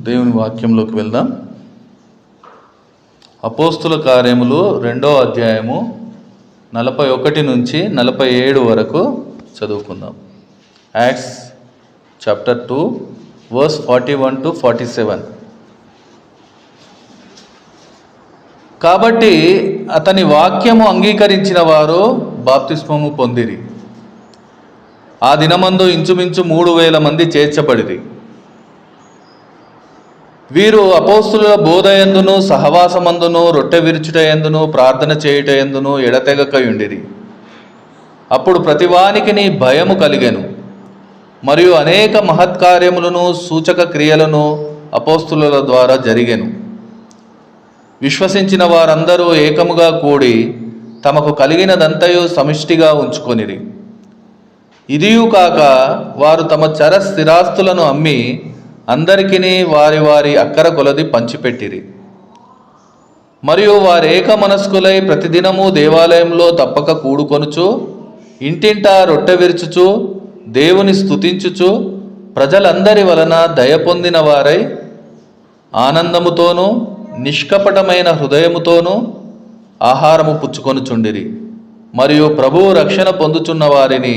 దేవుని వాక్యంలోకి వెళ్దాం. అపోస్తుల కార్యములు 2వ అధ్యాయము 41 నుంచి 47 వరకు చదువుకుందాం. Acts chapter 2 verse 41 to 47. కాబట్టి అతని వాక్యము అంగీకరించిన వారు బాప్తిస్మము పొందిరి. ఆ దినమందు ఇంచుమించు 3,000 మంది చేర్చబడిరి. వీరు అపోస్తుల బోధయందును సహవాసమందును రొట్టె విరుచుటయందును ప్రార్థన చేయుటయందును ఎడతెగకయుండిరి. అప్పుడు ప్రతివానికిని భయము కలిగెను. మరియు అనేక మహత్కార్యములను సూచక క్రియలను అపోస్తుల ద్వారా జరిగెను. విశ్వసించిన వారందరూ ఏకముగా కూడి తమకు కలిగినదంతయు సమిష్టిగా ఉంచుకొనిరి. ఇదియు కాక వారు తమ చర స్థిరాస్తులను అమ్మి అందరికిని వారి వారి అక్కర కొలది పంచిపెట్టిరి. మరియు వారు ఏక మనస్కులై ప్రతిదినము దేవాలయంలో తప్పక కూడుకొనుచు ఇంటింటా రొట్టె విరుచుచు దేవుని స్తుతించుచు ప్రజలందరి వలన దయ పొందిన వారై ఆనందముతోనూ నిష్కపటమైన హృదయముతోనూ ఆహారము పుచ్చుకొనుచుండిరి. మరియు ప్రభువు రక్షణ పొందుచున్న వారిని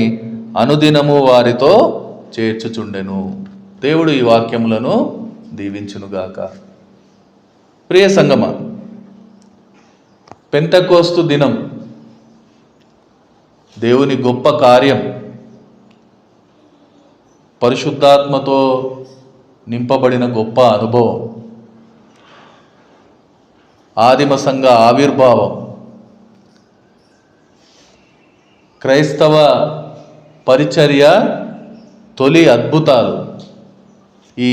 అనుదినము వారితో చేర్చుచుండెను. దేవుడు ఈ వాక్యములను దీవించునుగాక. ప్రియ సంగమా, పెంతెకోస్తు దినం దేవుని గొప్ప కార్యం, పరిశుద్ధాత్మతో నింపబడిన గొప్ప అనుభవం, ఆదిమ సంఘ ఆవిర్భావం, క్రైస్తవ పరిచర్య తొలి అద్భుతాలు ఈ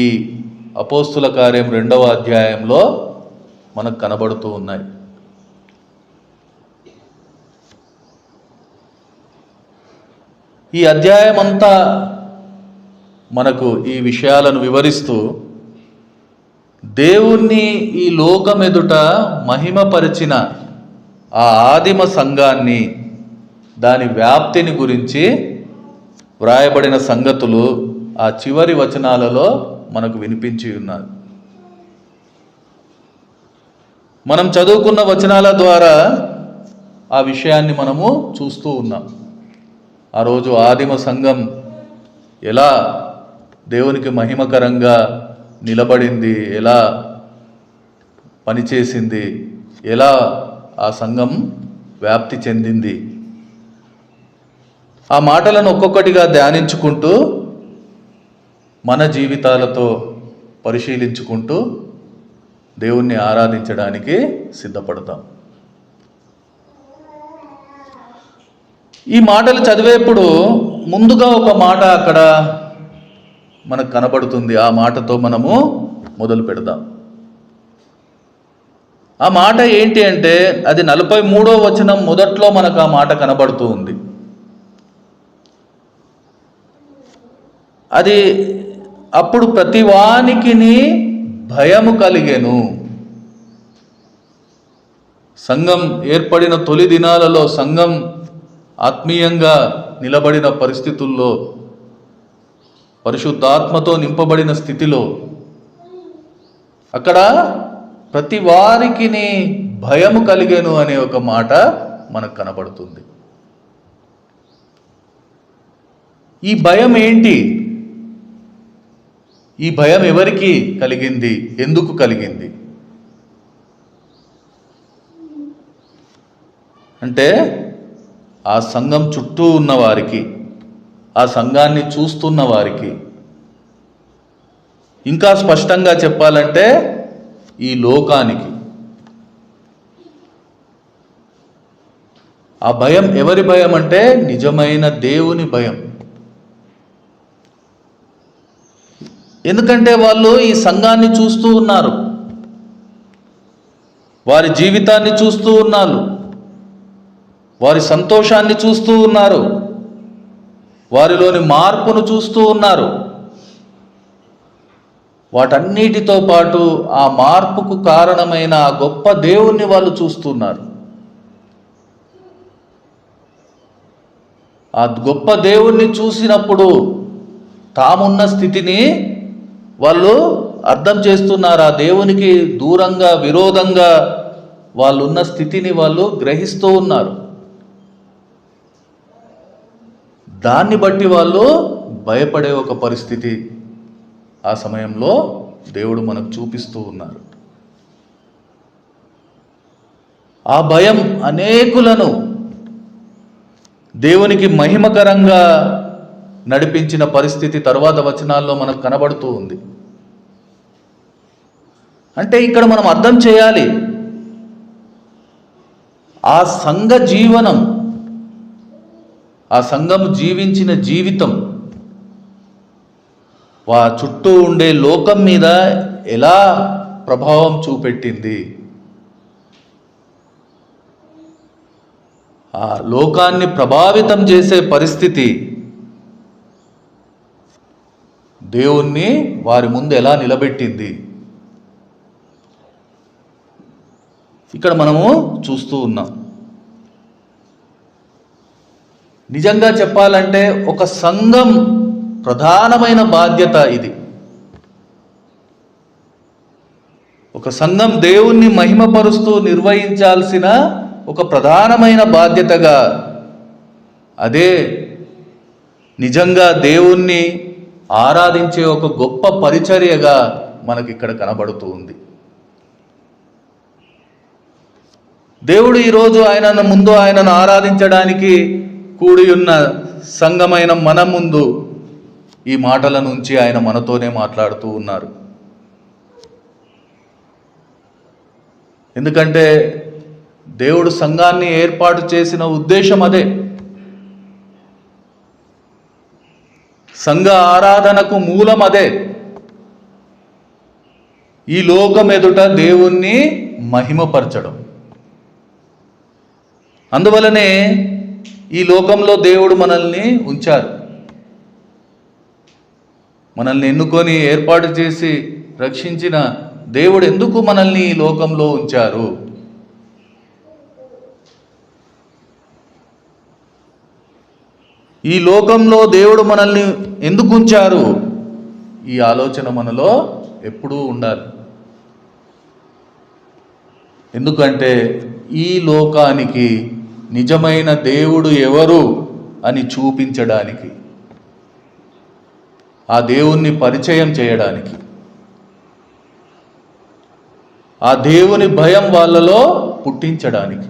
అపోస్తుల కార్యం 2వ అధ్యాయంలో మనకు కనబడుతూ ఉన్నాయి. ఈ అధ్యాయం అంతా మనకు ఈ విషయాలను వివరిస్తూ దేవుణ్ణి ఈ లోకమెదుట మహిమపరిచిన ఆ ఆదిమ సంఘాన్ని, దాని వ్యాప్తిని గురించి వ్రాయబడిన సంగతులు ఆ చివరి వచనాలలో మనకు వినిపించి ఉన్నారు. మనం చదువుకున్న వచనాల ద్వారా ఆ విషయాన్ని మనము చూస్తూ ఉన్నాం. ఆ రోజు ఆదిమ సంఘం ఎలా దేవునికి మహిమకరంగా నిలబడింది, ఎలా పనిచేసింది, ఎలా ఆ సంఘం వ్యాప్తి చెందింది, ఆ మాటలను ఒక్కొక్కటిగా ధ్యానించుకుంటూ మన జీవితాలతో పరిశీలించుకుంటూ దేవుణ్ణి ఆరాధించడానికి సిద్ధపడతాం. ఈ మాటలు చదివేప్పుడు ముందుగా ఒక మాట అక్కడ మనకు కనబడుతుంది. ఆ మాటతో మనము మొదలు పెడదాం. ఆ మాట ఏంటి అంటే, అది 43వ వచనం మొదట్లో మనకు ఆ మాట కనబడుతూ ఉంది. అది అప్పుడు ప్రతివానికిని భయము కలిగెను. సంఘం ఏర్పడిన తొలి దినాలలో, సంఘం ఆత్మీయంగా నిలబడిన పరిస్థితుల్లో, పరిశుద్ధాత్మతో నింపబడిన స్థితిలో అక్కడ ప్రతి వారికిని భయము కలిగెను అనే ఒక మాట మనకు కనబడుతుంది. ఈ భయం ఏంటి? ఈ భయం ఎవరికి కలిగింది? ఎందుకు కలిగింది అంటే, ఆ సంఘం చుట్టూ ఉన్న వారికి, ఆ సంఘాన్ని చూస్తున్న వారికి, ఇంకా స్పష్టంగా చెప్పాలంటే ఈ లోకానికి. ఆ భయం ఎవరి భయం అంటే, నిజమైన దేవుని భయం. ఎందుకంటే వాళ్ళు ఈ సంఘాన్ని చూస్తూ ఉన్నారు, వారి జీవితాన్ని చూస్తూ ఉన్నారు, వారి సంతోషాన్ని చూస్తూ ఉన్నారు, వారిలోని మార్పును చూస్తూ ఉన్నారు. వాటన్నిటితో పాటు ఆ మార్పుకు కారణమైన ఆ గొప్ప దేవుణ్ణి వాళ్ళు చూస్తున్నారు. ఆ గొప్ప దేవుణ్ణి చూసినప్పుడు తామున్న స్థితిని వాళ్ళు అర్థం చేస్తున్నారా? దేవునికి దూరంగా విరోధంగా వాళ్ళున్న స్థితిని వాళ్ళు గ్రహిస్తూ ఉన్నారు. దాన్ని బట్టి వాళ్ళు భయపడే ఒక పరిస్థితి ఆ సమయంలో దేవుడు మనకు చూపిస్తూ ఉన్నారు. ఆ భయం అనేకులను దేవునికి మహిమకరంగా నడిపించిన పరిస్థితి తరువాత వచనాల్లో మనకు కనబడుతూ ఉంది. అంటే ఇక్కడ మనం అర్థం చేయాలి, ఆ సంఘ జీవనం, ఆ సంఘం జీవించిన జీవితం చుట్టూ ఉండే లోకం మీద ఎలా ప్రభావం చూపెట్టింది. ఆ లోకాన్ని ప్రభావితం చేసే పరిస్థితి దేవుణ్ణి వారి ముందు ఎలా నిలబెట్టింది ఇక్కడ మనము చూస్తూ ఉన్నాం. నిజంగా చెప్పాలంటే ఒక సంఘం ప్రధానమైన బాధ్యత ఇది. ఒక సంఘం దేవుణ్ణి మహిమపరుస్తూ నిర్వహించాల్సిన ఒక ప్రధానమైన బాధ్యతగా, అదే నిజంగా దేవుణ్ణి ఆరాధించే ఒక గొప్ప పరిచర్యగా మనకి ఇక్కడ కనబడుతూ ఉంది. దేవుడు ఈరోజు ఆయనను ఆరాధించడానికి కూడి ఉన్న సంఘమైన మన ముందు ఈ మాటల నుంచి ఆయన మనతోనే మాట్లాడుతూ ఉన్నారు. ఎందుకంటే దేవుడు సంఘాన్ని ఏర్పాటు చేసిన ఉద్దేశం అదే. సంఘ ఆరాధనకు మూలం అదే. ఈ లోకం ఎదుట దేవుణ్ణి మహిమపరచడం. అందువలనే ఈ లోకంలో దేవుడు మనల్ని ఉంచారు. మనల్ని ఎన్నుకొని ఏర్పాటు చేసి రక్షించిన దేవుడు ఎందుకు మనల్ని ఈ లోకంలో ఉంచారు? ఈ లోకంలో దేవుడు మనల్ని ఎందుకు ఉంచారు? ఈ ఆలోచన మనలో ఎప్పుడూ ఉండాలి. ఎందుకంటే ఈ లోకానికి నిజమైన దేవుడు ఎవరు అని చూపించడానికి, ఆ దేవుణ్ణి పరిచయం చేయడానికి, ఆ దేవుని భయం వాళ్ళలో పుట్టించడానికి.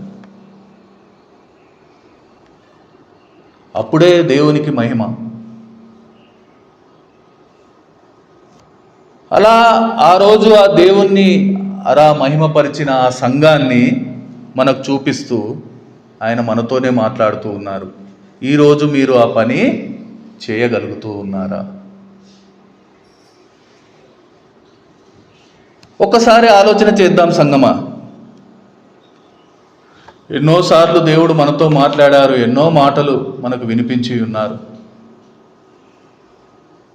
అప్పుడే దేవునికి మహిమ. అలా ఆ రోజు ఆ దేవుణ్ణి అలా మహిమపరిచిన ఆ సంఘాన్ని మనకు చూపిస్తూ ఆయన మనతోనే మాట్లాడుతూ ఉన్నారు. ఈరోజు మీరు ఆ పని చేయగలుగుతూ ఉన్నారా? ఒక్కసారి ఆలోచన చేద్దాం సంగమా. ఎన్నోసార్లు దేవుడు మనతో మాట్లాడారు, ఎన్నో మాటలు మనకు వినిపించి ఉన్నారు.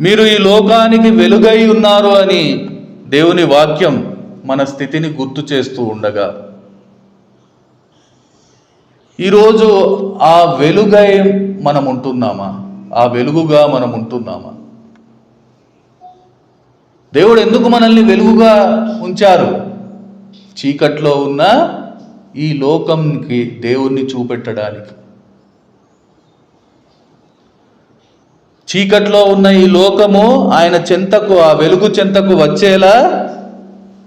మీరు ఈ లోకానికి వెలుగై ఉన్నారు అని దేవుని వాక్యం మన స్థితిని గుర్తు చేస్తూ ఉండగా, ఈరోజు ఆ వెలుగై మనం ఉంటున్నామా? ఆ వెలుగుగా మనం ఉంటున్నామా? దేవుడు ఎందుకు మనల్ని వెలుగుగా ఉంచారు? చీకట్లో ఉన్న ఈ లోకంకి దేవుణ్ణి చూపెట్టడానికి. చీకట్లో ఉన్న ఈ లోకము ఆయన చెంతకు, ఆ వెలుగు చెంతకు వచ్చేలా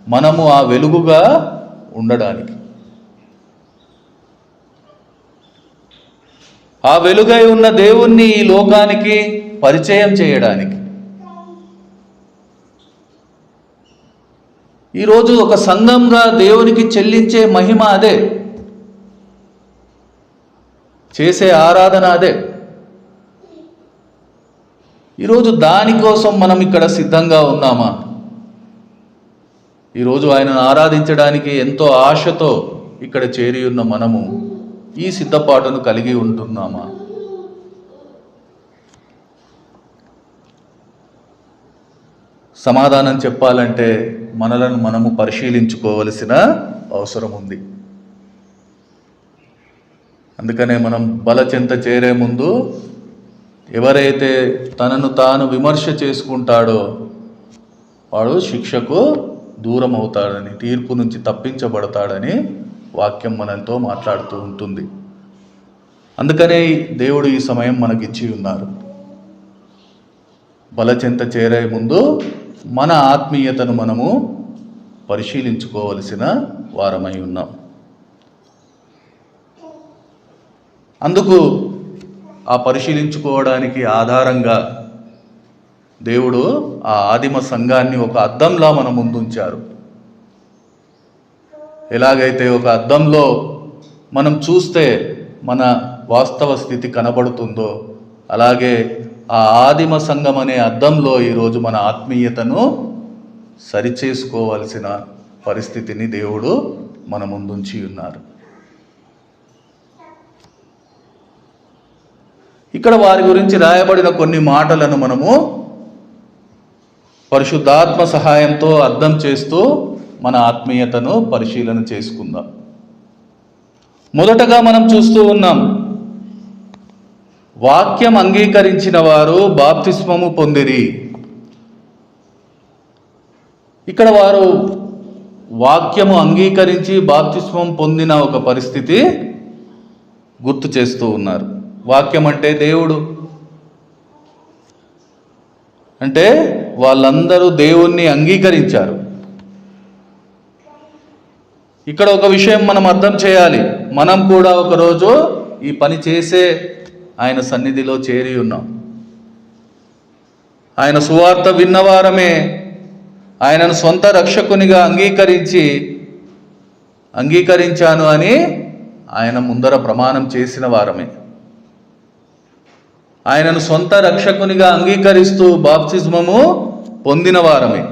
మనము ఆ వెలుగుగా ఉండడానికి, ఆ వెలుగై ఉన్న దేవుణ్ణి ఈ లోకానికి పరిచయం చేయడానికి. ఈరోజు ఒక సంఘంగా దేవునికి చెల్లించే మహిమ అదే, చేసే ఆరాధన అదే. ఈరోజు దానికోసం మనం ఇక్కడ సిద్ధంగా ఉన్నామా? ఈరోజు ఆయనను ఆరాధించడానికి ఎంతో ఆశతో ఇక్కడ చేరి ఉన్న మనము ఈ సిద్ధపాటును కలిగి ఉంటున్నామా? సమాధానం చెప్పాలంటే మనలను మనము పరిశీలించుకోవలసిన అవసరం ఉంది. అందుకనే మనం బలచెంత చేరే ముందు ఎవరైతే తనను తాను విమర్శ చేసుకుంటాడో వాడు శిక్షకు దూరం అవుతాడని, తీర్పు నుంచి తప్పించబడతాడని వాక్యం మనతో మాట్లాడుతూ ఉంటుంది. అందుకనే దేవుడు ఈ సమయం మనకిచ్చి ఉన్నారు. బలచెంత చేరే ముందు మన ఆత్మీయతను మనము పరిశీలించుకోవలసిన వారమై ఉన్నాం. అందుకు ఆ పరిశీలించుకోవడానికి ఆధారంగా దేవుడు ఆ ఆదిమ సంఘాన్ని ఒక అద్దంలా మన ముందుంచారు. ఎలాగైతే ఒక అద్దంలో మనం చూస్తే మన వాస్తవ స్థితి కనబడుతుందో, అలాగే ఆ ఆదిమ సంఘం అనే అద్దంలో ఈరోజు మన ఆత్మీయతను సరిచేసుకోవాల్సిన పరిస్థితిని దేవుడు మన ముందుంచి ఉన్నారు. ఇక్కడ వారి గురించి రాయబడిన కొన్ని మాటలను మనము పరిశుద్ధాత్మ సహాయంతో అర్థం చేస్తూ మన ఆత్మీయతను పరిశీలన చేసుకుందాం. మొదటగా మనం చూస్తూ ఉన్నాం, వాక్యం అంగీకరించిన వారు బాప్తిస్మము పొందిరి. ఇక్కడ వారు వాక్యము అంగీకరించి బాప్తిస్మం పొందిన ఒక పరిస్థితి గుర్తు చేస్తూ ఉన్నారు. వాక్యం అంటే దేవుడు, అంటే వాళ్ళందరూ దేవుణ్ణి అంగీకరించారు. ఇక్కడ ఒక విషయం మనం అర్థం చేయాలి, మనం కూడా ఒకరోజు ఈ పని చేసే ఆయన సన్నిధిలో చేరి ఉన్నాం. ఆయన సువార్త విన్నవారమే, ఆయనను సొంత రక్షకునిగా అంగీకరించాను అని ఆయన ముందర ప్రమాణం చేసిన వారమే. ఆయనను సొంత రక్షకునిగా అంగీకరిస్తూ బాప్తిస్మము పొందిన వారమే.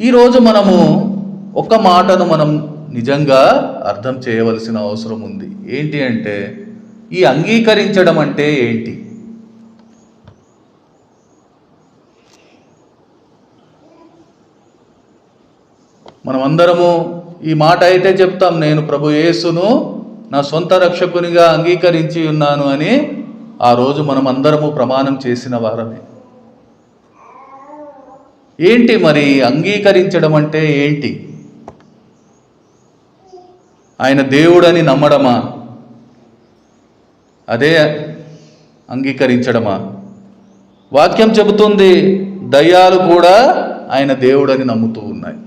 ఈరోజు మనము ఒక మాటను మనం నిజంగా అర్థం చేయవలసిన అవసరం ఉంది. ఏంటి అంటే, ఈ అంగీకరించడం అంటే ఏంటి? మనమందరము ఈ మాట అయితే చెప్తాం, నేను ప్రభు యేసును నా సొంత రక్షకునిగా అంగీకరించి ఉన్నాను అని ఆ రోజు మనం అందరము ప్రమాణం చేసిన వారమే. ఏంటి మరి అంగీకరించడం అంటే ఏంటి? ఆయన దేవుడని నమ్మడమా? అదే అంగీకరించడమా? వాక్యం చెబుతుంది, దయ్యాలు కూడా ఆయన దేవుడని నమ్ముతూ ఉన్నాయి.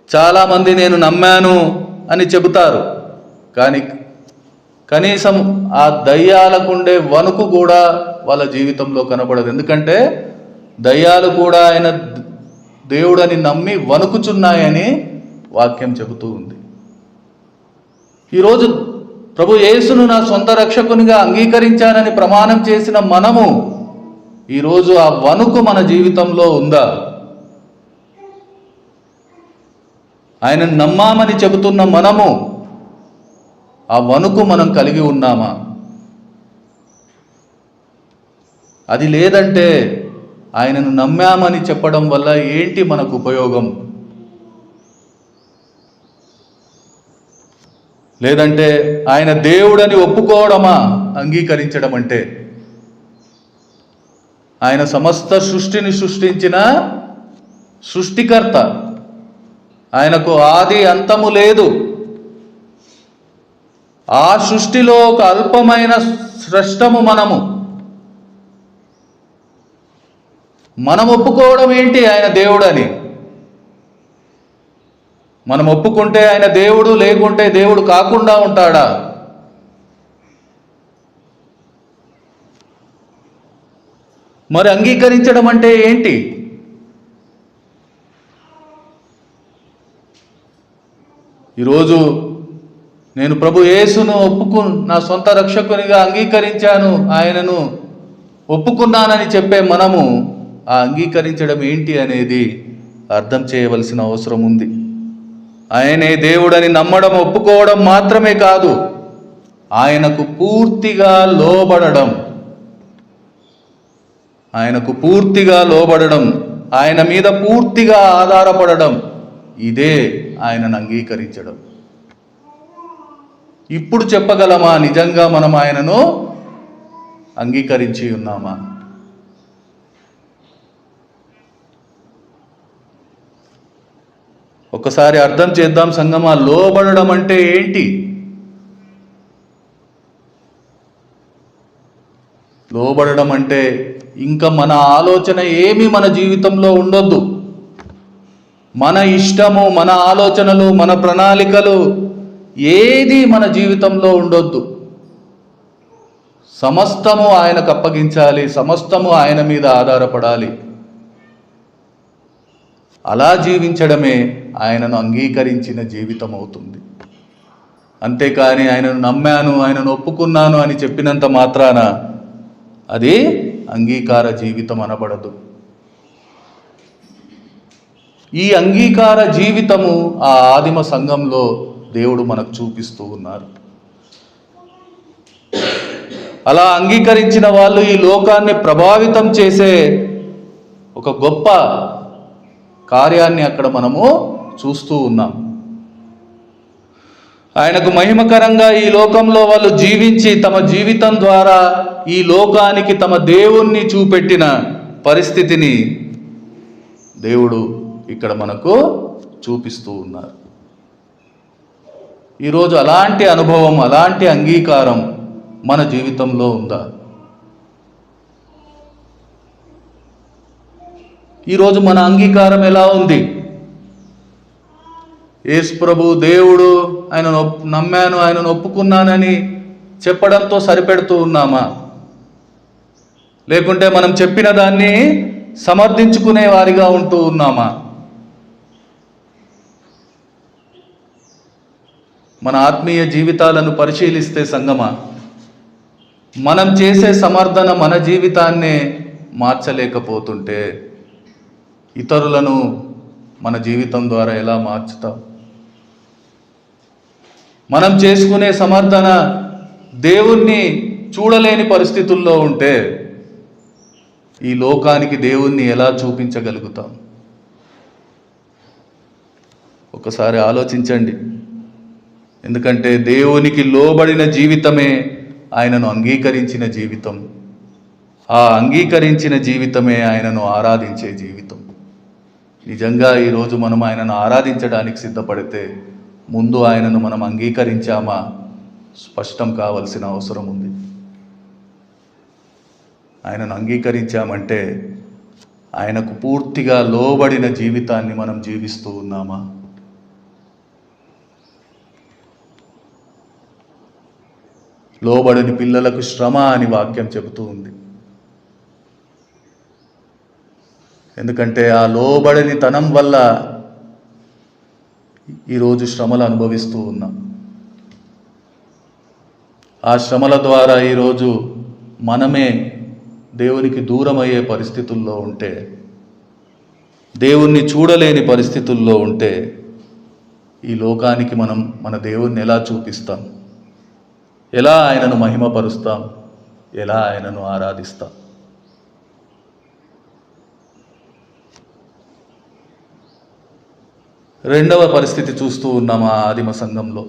చాలామంది నేను నమ్మాను అని చెబుతారు, కానీ కనీసం ఆ దయ్యాలకుండే వణుకు కూడా వాళ్ళ జీవితంలో కనబడదు. ఎందుకంటే దయ్యాలు కూడా ఆయన దేవుడని నమ్మి వణుకుచున్నాయని వాక్యం చెబుతూ ఉంది. ఈరోజు ప్రభు యేసును నా సొంత రక్షకునిగా అంగీకరించానని ప్రమాణం చేసిన మనము ఈరోజు ఆ వణుకు మన జీవితంలో ఉందా? ఆయనను నమ్మామని చెబుతున్న మనము ఆ వణుకు మనం కలిగి ఉన్నామా? అది లేదంటే ఆయనను నమ్మామని చెప్పడం వల్ల ఏంటి మనకు ఉపయోగం? లేదంటే ఆయన దేవుడని ఒప్పుకోవడమా అంగీకరించడం అంటే? ఆయన సమస్త సృష్టిని సృష్టించిన సృష్టికర్త, ఆయనకు ఆది అంతము లేదు. ఆ సృష్టిలో ఒక అల్పమైన స్రష్టము మనం ఒప్పుకోవడం ఏంటి ఆయన దేవుడని? మనం ఒప్పుకుంటే ఆయన దేవుడు, లేకుంటే దేవుడు కాకుండా ఉంటాడా? మరి అంగీకరించడం అంటే ఏంటి? ఈరోజు నేను ప్రభు యేసును నా సొంత రక్షకునిగా అంగీకరించాను, ఆయనను ఒప్పుకున్నానని చెప్పే మనము ఆ అంగీకరించడం ఏంటి అనేది అర్థం చేయవలసిన అవసరం ఉంది. ఆయనే దేవుడని నమ్మడం, ఒప్పుకోవడం మాత్రమే కాదు, ఆయనకు పూర్తిగా లోబడడం, ఆయన మీద పూర్తిగా ఆధారపడడం, ఇదే ఆయనను అంగీకరించడం. ఇప్పుడు చెప్పగలమా నిజంగా మనం ఆయనను అంగీకరించి ఉన్నామా? ఒకసారి అర్థం చేద్దాం సంగమా, లోబడడం అంటే ఏంటి? లోబడడం అంటే ఇంకా మన ఆలోచన ఏమీ మన జీవితంలో ఉండొద్దు. మన ఇష్టము, మన ఆలోచనలు, మన ప్రణాళికలు ఏది మన జీవితంలో ఉండొద్దు. సమస్తము ఆయనకు అప్పగించాలి, సమస్తము ఆయన మీద ఆధారపడాలి. అలా జీవించడమే ఆయనను అంగీకరించిన జీవితం అవుతుంది. అంతేకాని ఆయనను నమ్మాను, ఆయనను ఒప్పుకున్నాను అని చెప్పినంత మాత్రాన అది అంగీకార జీవితం అనబడదు. ఈ అంగీకార జీవితము ఆ ఆదిమ సంఘంలో దేవుడు మనకు చూపిస్తూ ఉన్నారు. అలా అంగీకరించిన వాళ్ళు ఈ లోకాన్ని ప్రభావితం చేసే ఒక గొప్ప కార్యాన్ని అక్కడ మనము చూస్తూ ఉన్నాం. ఆయనకు మహిమకరంగా ఈ లోకంలో వాళ్ళు జీవించి తమ జీవితం ద్వారా ఈ లోకానికి తమ దేవుణ్ణి చూపెట్టిన పరిస్థితిని దేవుడు ఇక్కడ మనకు చూపిస్తూ ఉన్నారు. ఈరోజు అలాంటి అనుభవం, అలాంటి అంగీకారం మన జీవితంలో ఉందా? ఈరోజు మన అంగీకారం ఎలా ఉంది? యేసు ప్రభు దేవుడు, ఆయనను నమ్మాను, ఆయనను ఒప్పుకున్నానని చెప్పడంతో సరిపెడుతూ ఉన్నామా? లేకుంటే మనం చెప్పిన దాన్ని సమర్థించుకునే వారిగా ఉంటూ ఉన్నామా? మన ఆత్మీయ జీవితాలను పరిశీలిస్తే సంగమా, మనం చేసే సమర్థన మన జీవితాన్నే మార్చలేకపోతుంటే ఇతరులను మన జీవితం ద్వారా ఎలా మార్చుతాం? మనం చేసుకునే సమర్థన దేవుణ్ణి చూడలేని పరిస్థితుల్లో ఉంటే ఈ లోకానికి దేవుణ్ణి ఎలా చూపించగలుగుతాం? ఒకసారి ఆలోచించండి. ఎందుకంటే దేవునికి లోబడిన జీవితమే ఆయనను అంగీకరించిన జీవితం. ఆ అంగీకరించిన జీవితమే ఆయనను ఆరాధించే జీవితం. నిజంగా ఈరోజు మనం ఆయనను ఆరాధించడానికి సిద్ధపడితే ముందు ఆయనను మనం అంగీకరించామా స్పష్టం కావలసిన అవసరం ఉంది. ఆయనను అంగీకరించామంటే ఆయనకు పూర్తిగా లోబడిన జీవితాన్ని మనం జీవిస్తూ ఉన్నామా? లోబడని పిల్లలకు శ్రమ అని వాక్యం చెబుతూ ఉంది. ఎందుకంటే ఆ లోబడని తనం వల్ల ఈరోజు శ్రమలు అనుభవిస్తూ ఉన్నాం. ఆ శ్రమల ద్వారా ఈరోజు మనమే దేవునికి దూరం అయ్యే పరిస్థితుల్లో ఉంటే, దేవుణ్ణి చూడలేని పరిస్థితుల్లో ఉంటే ఈ లోకానికి మనం మన దేవుణ్ణి ఎలా చూపిస్తాం? ఎలా ఆయనను మహిమపరుస్తాం? ఎలా ఆయనను ఆరాధిస్తాం? రెండవ పరిస్థితి చూస్తూ ఉన్నాం ఆ ఆదిమ సంఘంలో.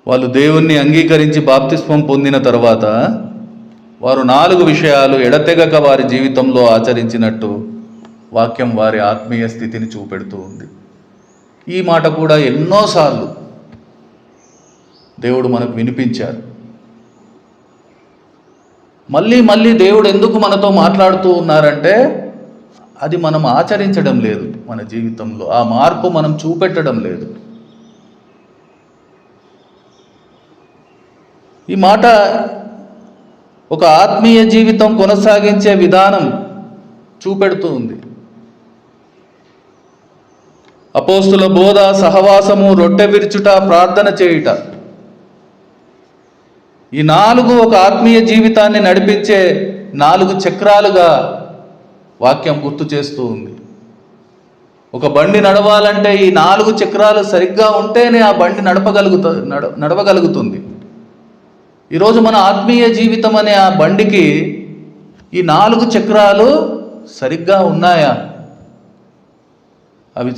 వాళ్ళు దేవుణ్ణి అంగీకరించి బాప్తిస్మం పొందిన తర్వాత వారు 4 విషయాలు ఎడతెగక వారి జీవితంలో ఆచరించినట్టు వాక్యం వారి ఆత్మీయ స్థితిని చూపెడుతూ ఉంది. ఈ మాట కూడా ఎన్నోసార్లు దేవుడు మనకు వినిపించారు. మళ్ళీ మళ్ళీ దేవుడు ఎందుకు మనతో మాట్లాడుతూ ఉన్నారంటే అది మనం ఆచరించడం లేదు. మన జీవితంలో ఆ మార్పు మనం చూపెట్టడం లేదు. ఈ మాట ఒక ఆత్మీయ జీవితం కొనసాగించే విధానం చూపెడుతూ ఉంది. అపోస్తుల బోధ, సహవాసము, రొట్టె విరుచుట, ప్రార్థన చేయుట, ఈ 4 ఒక ఆత్మీయ జీవితాన్ని నడిపించే 4 చక్రాలుగా వాక్యం గుర్తు చేస్తూ ఉంది. ఒక బండి నడవాలంటే ఈ 4 చక్రాలు సరిగ్గా ఉంటేనే ఆ బండి నడవగలుగుతుంది. ఈరోజు మన ఆత్మీయ జీవితం అనే ఆ బండికి ఈ 4 చక్రాలు సరిగ్గా ఉన్నాయా? అవి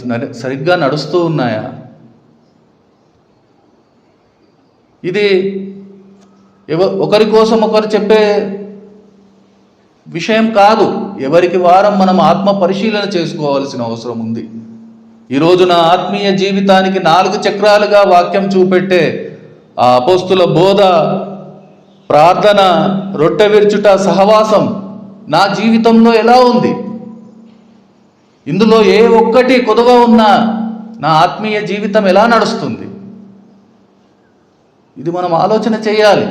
సరిగ్గా నడుస్తూ ఉన్నాయా? ఇది ఒకరి కోసం ఒకరు చెప్పే విషయం కాదు. ఎవరికి వారం మనం ఆత్మ పరిశీలన చేసుకోవాల్సిన అవసరం ఉంది. ఈరోజు నా ఆత్మీయ జీవితానికి 4 చక్రాలుగా వాక్యం చూపెట్టే ఆ అపోస్తుల బోధ, ప్రార్థన, రొట్టె విరుచుట, సహవాసం నా జీవితంలో ఎలా ఉంది? ఇందులో ఏ ఒక్కటి కొదువ ఉన్నా నా ఆత్మీయ జీవితం ఎలా నడుస్తుంది? ఇది మనం ఆలోచన చేయాలి.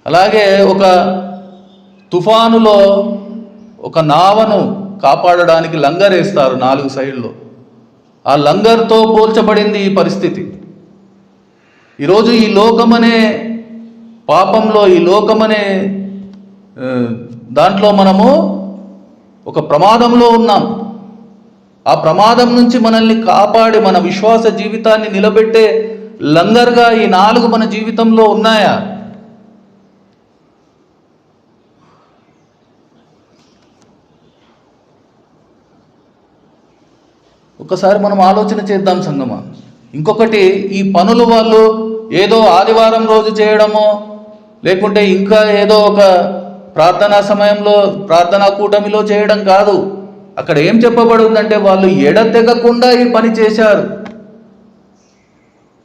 అలాగే ఒక తుఫానులో ఒక నావను కాపాడడానికి లంగర్ వేస్తారు 4 సైడ్లో. ఆ లంగర్తో పోల్చబడింది ఈ పరిస్థితి. ఈరోజు ఈ లోకమనే పాపంలో, ఈ లోకమనే దాంట్లో మనము ఒక ప్రమాదంలో ఉన్నాం. ఆ ప్రమాదం నుంచి మనల్ని కాపాడి మన విశ్వాస జీవితాన్ని నిలబెట్టే లంగర్గా ఈ 4 మన జీవితంలో ఉన్నాయా? ఒకసారి మనం ఆలోచన చేద్దాం సంగమా. ఇంకొకటి, ఈ పనులు వాళ్ళు ఏదో ఆదివారం రోజు చేయడమో, లేకుంటే ఇంకా ఏదో ఒక ప్రార్థనా సమయంలో, ప్రార్థనా కూటమిలో చేయడం కాదు. అక్కడ ఏం చెప్పబడి ఉందంటే, వాళ్ళు ఎడతెగకుండా ఈ పని చేశారు.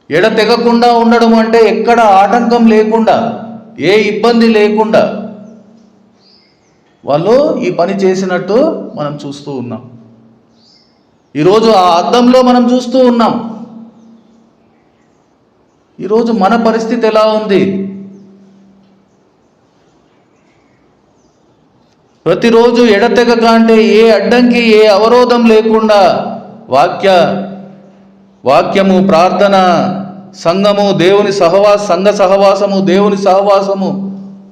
ఎడతెగకుండా ఉండడం అంటే ఎక్కడ ఆటంకం లేకుండా, ఏ ఇబ్బంది లేకుండా వాళ్ళు ఈ పని చేసినట్టు మనం చూస్తూ ఉన్నాం. ఈరోజు ఆ అద్దంలో మనం చూస్తూ ఉన్నాం. ఈరోజు మన పరిస్థితి ఎలా ఉంది? ప్రతిరోజు ఎడతెగక అంటే ఏ అడ్డంకి, ఏ అవరోధం లేకుండా వాక్యము, ప్రార్థన, సంఘము, దేవుని సంఘ సహవాసము, దేవుని సహవాసము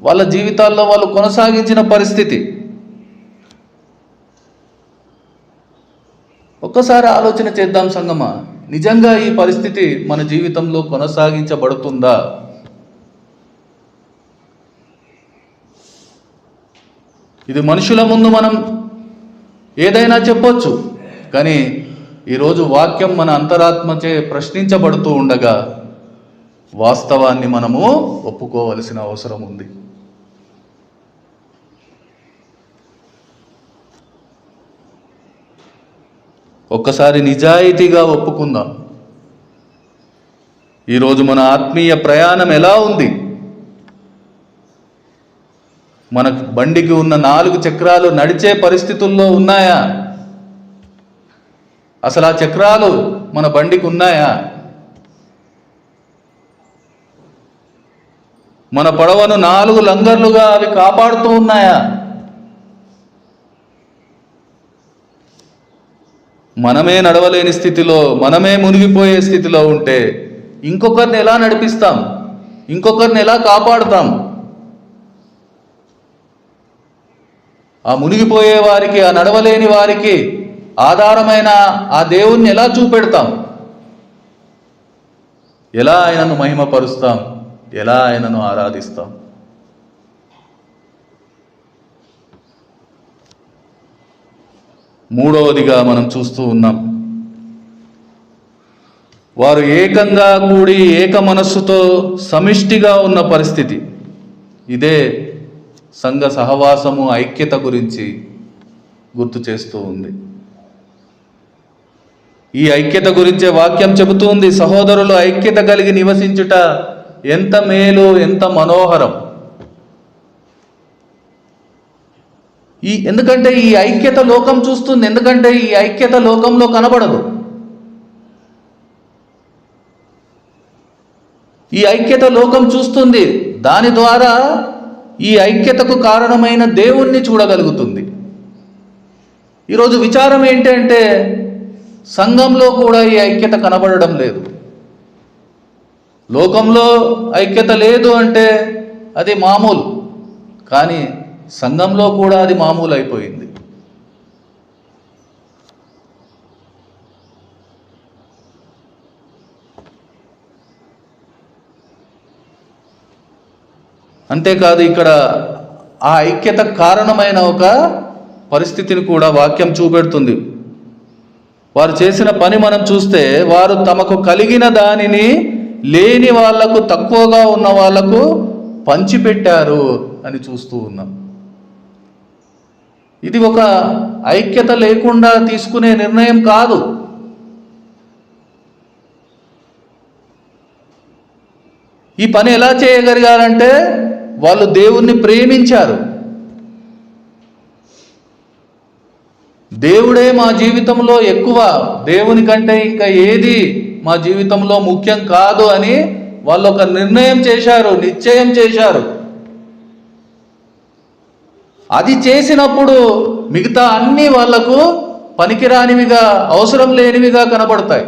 వాళ్ళ జీవితాల్లో వాళ్ళు కొనసాగించిన పరిస్థితి. ఒక్కసారి ఆలోచన చేద్దాం సంగమా. నిజంగా ఈ పరిస్థితి మన జీవితంలో కొనసాగించబడుతుందా? ఇది మనుషుల ముందు మనం ఏదైనా చెప్పొచ్చు, కానీ ఈరోజు వాక్యం మన అంతరాత్మచే ప్రశ్నించబడుతూ ఉండగా వాస్తవాన్ని మనము ఒప్పుకోవలసిన అవసరం ఉంది. ఒక్కసారి నిజాయితీగా ఒప్పుకుందాం. ఈరోజు మన ఆత్మీయ ప్రయాణం ఎలా ఉంది? మన బండికి ఉన్న 4 చక్రాలు నడిచే పరిస్థితుల్లో ఉన్నాయా? అసలు ఆ చక్రాలు మన బండికి ఉన్నాయా? మన పడవను 4 లంగర్లుగా అవి కాపాడుతూ ఉన్నాయా? మనమే నడవలేని స్థితిలో, మనమే మునిగిపోయే స్థితిలో ఉంటే ఇంకొకరిని ఎలా నడిపిస్తాం? ఇంకొకరిని ఎలా కాపాడుతాం? ఆ మునిగిపోయే వారికి, ఆ నడవలేని వారికి ఆధారమైన ఆ దేవుణ్ణి ఎలా చూపెడతాం? ఎలా ఆయనను మహిమపరుస్తాం? ఎలా ఆయనను ఆరాధిస్తాం? మూడవదిగా మనం చూస్తూ ఉన్నాం, వారు ఏకంగా కూడి ఏక మనస్సుతో సమిష్టిగా ఉన్న పరిస్థితి. ఇదే సంఘ సహవాసము, ఐక్యత గురించి గుర్తు చేస్తూ ఉంది. ఈ ఐక్యత గురించే వాక్యం చెబుతుంది, సహోదరులు ఐక్యత కలిగి నివసించుట ఎంత మేలు, ఎంత మనోహరం. ఎందుకంటే ఈ ఐక్యత లోకం చూస్తుంది. ఎందుకంటే ఈ ఐక్యత లోకంలో కనబడదు. ఈ ఐక్యత లోకం చూస్తుంది. దాని ద్వారా ఈ ఐక్యతకు కారణమైన దేవుణ్ణి చూడగలుగుతుంది. ఈరోజు విచారం ఏంటంటే, సంఘంలో కూడా ఈ ఐక్యత కనబడడం లేదు. లోకంలో ఐక్యత లేదు అంటే అది మామూలు, కానీ సంఘంలో కూడా అది మామూలు అయిపోయింది. అంతేకాదు, ఇక్కడ ఆ ఐక్యత కారణమైన ఒక పరిస్థితిని కూడా వాక్యం చూపెడుతుంది. వారు చేసిన పని మనం చూస్తే, వారు తమకు కలిగిన దానిని లేని వాళ్లకు, తక్కువగా ఉన్న వాళ్లకు పంచిపెట్టారు అని చూస్తూ ఉన్నాం. ఇది ఒక ఐక్యత లేకుండా తీసుకునే నిర్ణయం కాదు. ఈ పని ఎలా చేయగలిగారంటే వాళ్ళు దేవుణ్ణి ప్రేమించారు. దేవుడే మా జీవితంలో ఎక్కువ, దేవుని కంటే ఇంకా ఏది మా జీవితంలో ముఖ్యం కాదు అని వాళ్ళు ఒక నిర్ణయం చేశారు, నిశ్చయం చేశారు. అది చేసినప్పుడు మిగతా అన్నీ వాళ్లకు పనికిరానివిగా, అవసరం లేనివిగా కనబడతాయి.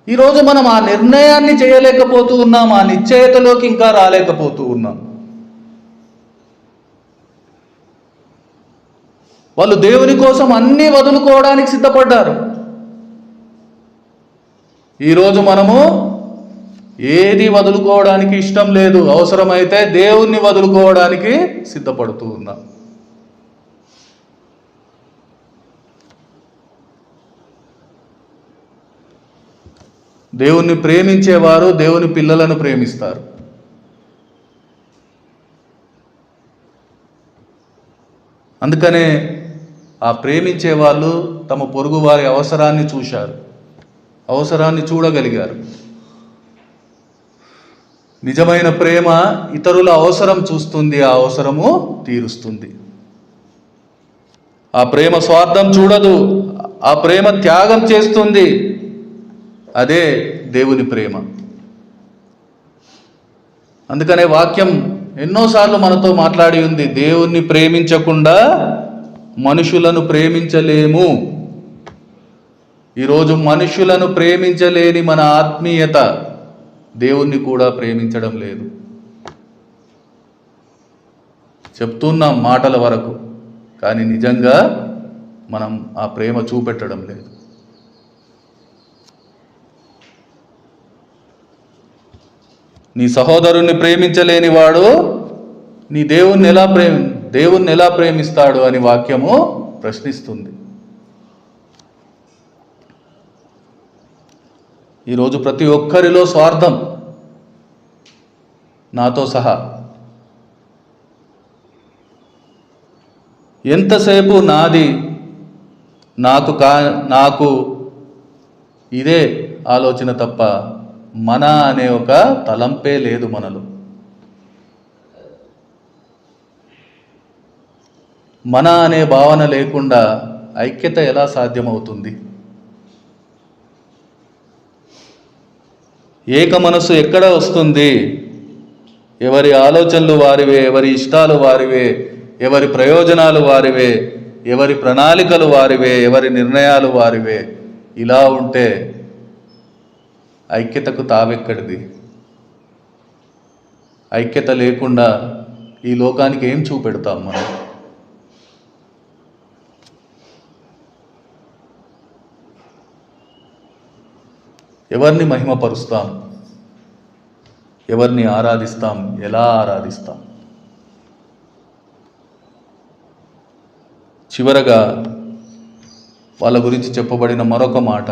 ఈరోజు మనం ఆ నిర్ణయాన్ని చేయలేకపోతూ ఉన్నాం, ఆ నిశ్చయతలోకి ఇంకా రాలేకపోతూ ఉన్నాం. వాళ్ళు దేవుని కోసం అన్నీ వదులుకోవడానికి సిద్ధపడ్డారు. ఈరోజు మనము ఏది వదులుకోవడానికి ఇష్టం లేదు, అవసరమైతే దేవుణ్ణి వదులుకోవడానికి సిద్ధపడుతూ ఉన్నాం. దేవుణ్ణి ప్రేమించేవారు దేవుని పిల్లలను ప్రేమిస్తారు. అందుకనే ఆ ప్రేమించే వాళ్ళు తమ పొరుగు వారి అవసరాన్ని చూశారు, అవసరాన్ని చూడగలిగారు. నిజమైన ప్రేమ ఇతరుల అవసరం చూస్తుంది, ఆ అవసరము తీరుస్తుంది. ఆ ప్రేమ స్వార్థం చూడదు, ఆ ప్రేమ త్యాగం చేస్తుంది. అదే దేవుని ప్రేమ. అందుకనే వాక్యం ఎన్నోసార్లు మనతో మాట్లాడి ఉంది, దేవుణ్ణి ప్రేమించకుండా మనుషులను ప్రేమించలేము. ఈరోజు మనుషులను ప్రేమించలేని మన ఆత్మీయత దేవుణ్ణి కూడా ప్రేమించడం లేదు. చెప్తున్నాం మాటల వరకు, కానీ నిజంగా మనం ఆ ప్రేమ చూపెట్టడం లేదు. నీ సహోదరుణ్ణి ప్రేమించలేని వాడు నీ దేవుణ్ణి ఎలా ప్రేమిస్తాడు అని వాక్యము ప్రశ్నిస్తుంది. ఈరోజు ప్రతి ఒక్కరిలో స్వార్థం, నాతో సహా. ఎంతసేపు నాది, నాకు ఇదే ఆలోచన తప్ప మన అనే ఒక తలంపే లేదు మనలో. మన అనే భావన లేకుండా ఐక్యత ఎలా సాధ్యమవుతుంది? ఏక మనసు ఎక్కడ వస్తుంది? ఎవరి ఆలోచనలు వారివే, ఎవరి ఇష్టాలు వారివే, ఎవరి ప్రయోజనాలు వారివే, ఎవరి ప్రణాళికలు వారివే, ఎవరి నిర్ణయాలు వారివే. ఇలా ఉంటే ఐక్యతకు తావెక్కడిది? ఐక్యత లేకుండా ఈ లోకానికి ఏం చూపెడతాం మనం? ఎవరిని మహిమపరుస్తాం? ఎవరిని ఆరాధిస్తాం? ఎలా ఆరాధిస్తాం? చివరగా వాళ్ళ గురించి చెప్పబడిన మరొక మాట,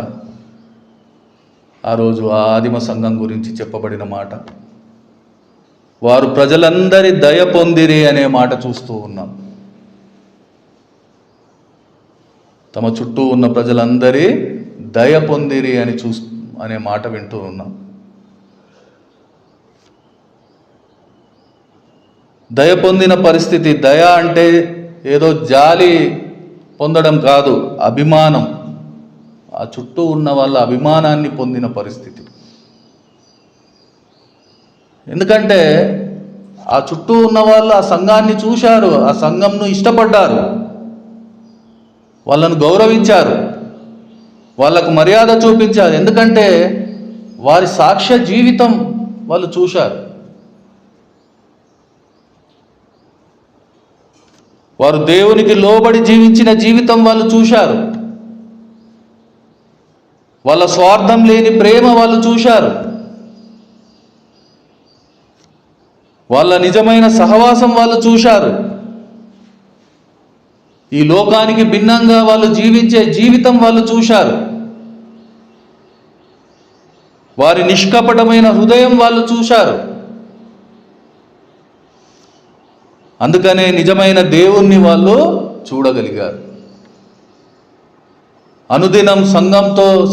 ఆ రోజు ఆ ఆదిమ సంఘం గురించి చెప్పబడిన మాట, వారు ప్రజలందరి దయ పొందిరి అనే మాట చూస్తూ ఉన్నాం. తమ చుట్టూ ఉన్న ప్రజలందరి దయ పొందిరి అనే మాట వింటూ ఉన్నాం. దయ పొందిన పరిస్థితి, దయ అంటే ఏదో జాలి పొందడం కాదు, అభిమానం. ఆ చుట్టూ ఉన్న వాళ్ళ అభిమానాన్ని పొందిన పరిస్థితి. ఎందుకంటే ఆ చుట్టూ ఉన్న వాళ్ళు ఆ సంఘాన్ని చూశారు, ఆ సంఘంను ఇష్టపడ్డారు, వాళ్ళను గౌరవించారు, వాళ్ళకు మర్యాద చూపించారు. ఎందుకంటే వారి సాక్ష్య జీవితం వాళ్ళు చూశారు. వారు దేవునికి లోబడి జీవించిన జీవితం వాళ్ళు చూశారు. వాళ్ళ స్వార్థం లేని ప్రేమ వాళ్ళు చూశారు. వాళ్ళ నిజమైన సహవాసం వాళ్ళు చూశారు. ఈ లోకానికి భిన్నంగా వాళ్ళు జీవించే జీవితం వాళ్ళు చూశారు. వారి నిష్కపటమైన హృదయం వాళ్ళు చూశారు. అందుకనే నిజమైన దేవుణ్ణి వాళ్ళు చూడగలిగారు. అనుదినం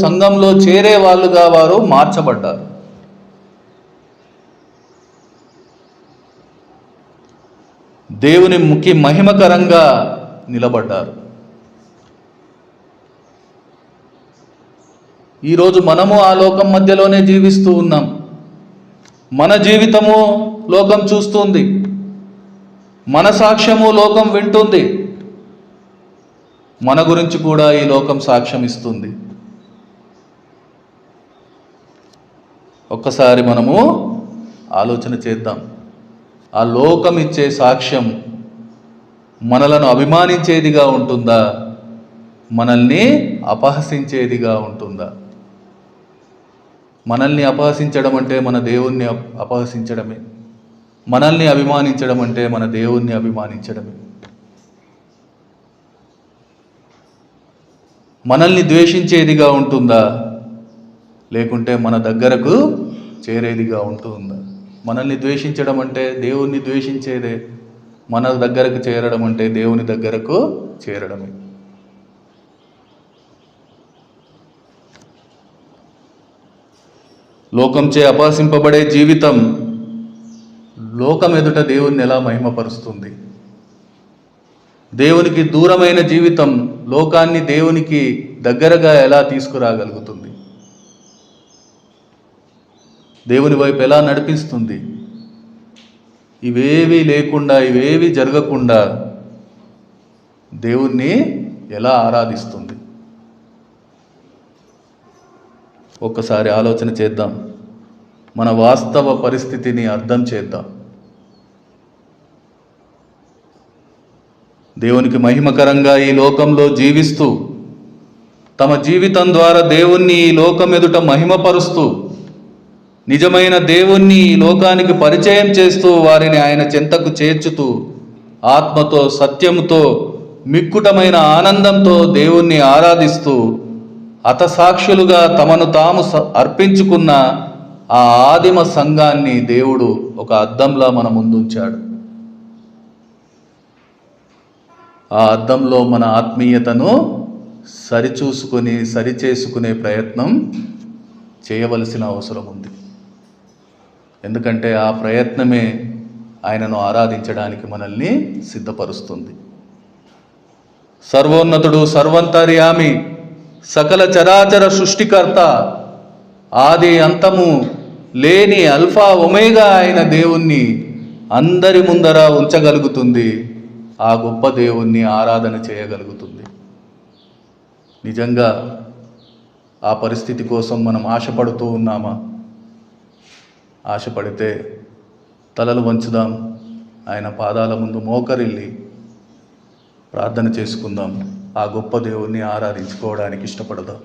సంఘంలో చేరే వాళ్ళుగా వారు మార్చబడ్డారు. దేవునికి మహిమకరంగా నిలబడ్డారు. ఈరోజు మనము ఆ లోకం మధ్యలోనే జీవిస్తూ ఉన్నాం. మన జీవితము లోకం చూస్తుంది, మన సాక్ష్యము లోకం వింటుంది, మన గురించి కూడా ఈ లోకం సాక్ష్యం ఇస్తుంది. ఒక్కసారి మనము ఆలోచన చేద్దాం. ఆ లోకం ఇచ్చే సాక్ష్యం మనలను అభిమానించేదిగా ఉంటుందా, మనల్ని అపహసించేదిగా ఉంటుందా? మనల్ని అపహసించడం అంటే మన దేవుణ్ణి అపహసించడమే. మనల్ని అభిమానించడం అంటే మన దేవుణ్ణి అభిమానించడమే. మనల్ని ద్వేషించేదిగా ఉంటుందా, లేకుంటే మన దగ్గరకు చేరేదిగా ఉంటుందా? మనల్ని ద్వేషించడం అంటే దేవుణ్ణి ద్వేషించేదే, మన దగ్గరకు చేరడం అంటే దేవుని దగ్గరకు చేరడమే. లోకంచే అపహసింపబడే జీవితం లోకం ఎదుట దేవుణ్ణి ఎలా మహిమపరుస్తుంది? దేవునికి దూరమైన జీవితం లోకాన్ని దేవునికి దగ్గరగా ఎలా తీసుకురాగలుగుతుంది? దేవుని వైపు ఎలా నడిపిస్తుంది? ఇవేవి లేకుండా, ఇవేవి జరగకుండా దేవుణ్ణి ఎలా ఆరాధిస్తుంది? ఒక్కసారి ఆలోచన చేద్దాం. మన వాస్తవ పరిస్థితిని అర్థం చేద్దాం. దేవునికి మహిమకరంగా ఈ లోకంలో జీవిస్తూ, తమ జీవితం ద్వారా దేవుణ్ణి ఈ లోకం ఎదుట మహిమపరుస్తూ, నిజమైన దేవుణ్ణి ఈ లోకానికి పరిచయం చేస్తూ, వారిని ఆయన చెంతకు చేర్చుతూ, ఆత్మతో సత్యముతో మిక్కుటమైన ఆనందంతో దేవుణ్ణి ఆరాధిస్తూ, హతసాక్షులుగా తమను తాము అర్పించుకున్న ఆ ఆదిమ సంఘాన్ని దేవుడు ఒక అద్దంలా మన ముందుంచాడు. ఆ అద్దంలో మన ఆత్మీయతను సరిచేసుకునే ప్రయత్నం చేయవలసిన అవసరం ఉంది. ఎందుకంటే ఆ ప్రయత్నమే ఆయనను ఆరాధించడానికి మనల్ని సిద్ధపరుస్తుంది. సర్వోన్నతుడు, సర్వంతర్యామి, సకల చరాచర సృష్టికర్త, ఆది అంతము లేని అల్ఫా ఒమేగా అయిన దేవుణ్ణి అందరి ముందర ఉంచగలుగుతుంది. ఆ గొప్ప దేవుణ్ణి ఆరాధన చేయగలుగుతుంది. నిజంగా ఆ పరిస్థితి కోసం మనం ఆశపడుతూ ఉన్నామా? ఆశపడితే తలలు వంచుదాం, ఆయన పాదాల ముందు మోకరిల్లి ప్రార్థన చేసుకుందాం. ఆ గొప్ప దేవుణ్ణి ఆరాధించుకోవడానికి ఇష్టపడదాం.